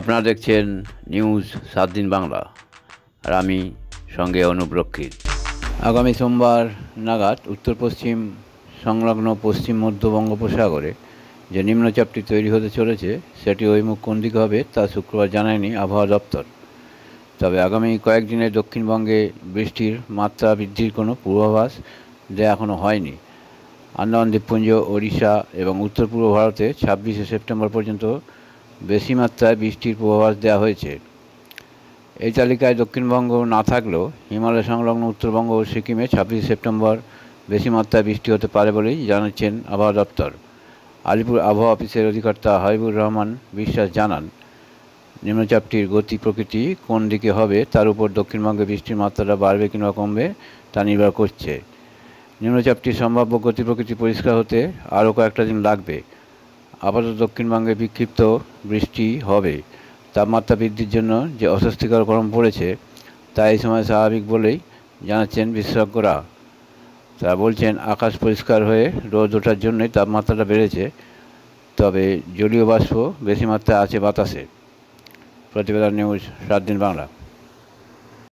আপনারা দেখছেন নিউজ 7 দিন বাংলা, আর আমি সঙ্গে অনুপ রক্ষিত। আগামী সোমবার নাগাদ উত্তর পশ্চিম সংলগ্ন পশ্চিম মধ্য বঙ্গোপসাগরে যে নিম্নচাপটি তৈরি হতে চলেছে সেটি অভিমুখ কোন দিকে হবে তা শুক্রবার জানায়নি আবহাওয়া দপ্তর। তবে আগামী কয়েকদিনে দক্ষিণবঙ্গে বৃষ্টির মাত্রা বৃদ্ধির কোনো পূর্বাভাস দেওয়া এখনও হয়নি। আন্দামান দ্বীপপুঞ্জ, ওড়িশা এবং উত্তর পূর্ব ভারতে 26শে সেপ্টেম্বর পর্যন্ত বেশি মাত্রায় বৃষ্টির পূর্বাভাস দেওয়া হয়েছে। এই তালিকায় দক্ষিণবঙ্গ না থাকলেও হিমালয় সংলগ্ন উত্তরবঙ্গ ও সিকিমে 26শে সেপ্টেম্বর বেশি মাত্রায় বৃষ্টি হতে পারে বলেই জানাচ্ছেন আবহাওয়া দপ্তর। আলিপুর আবহাওয়া অফিসের অধিকর্তা হাবিবুর রহমান বিশ্বাস জানান, নিম্নচাপটির গতি প্রকৃতি কোন দিকে হবে তার উপর দক্ষিণবঙ্গে বৃষ্টির মাত্রাটা বাড়বে কিংবা কমবে তা নির্ভর করছে। নিম্নচাপটির সম্ভাব্য গতি প্রকৃতি পরিষ্কার হতে আরও কয়েকটা দিন লাগবে। আপাতত দক্ষিণবঙ্গে বিক্ষিপ্ত বৃষ্টি হবে। তাপমাত্রা বৃদ্ধির জন্য যে অস্বস্তিকর গরম পড়েছে তা এই সময় স্বাভাবিক বলেই জানাচ্ছেন বিশেষজ্ঞরা। তারা বলছেন, আকাশ পরিষ্কার হয়ে রোদ ওঠার জন্যই তাপমাত্রাটা বেড়েছে, তবে জলীয় বাষ্প বেশি মাত্রায় আছে বাতাসে। প্রতিবেদন নিউজ 7 দিন বাংলা।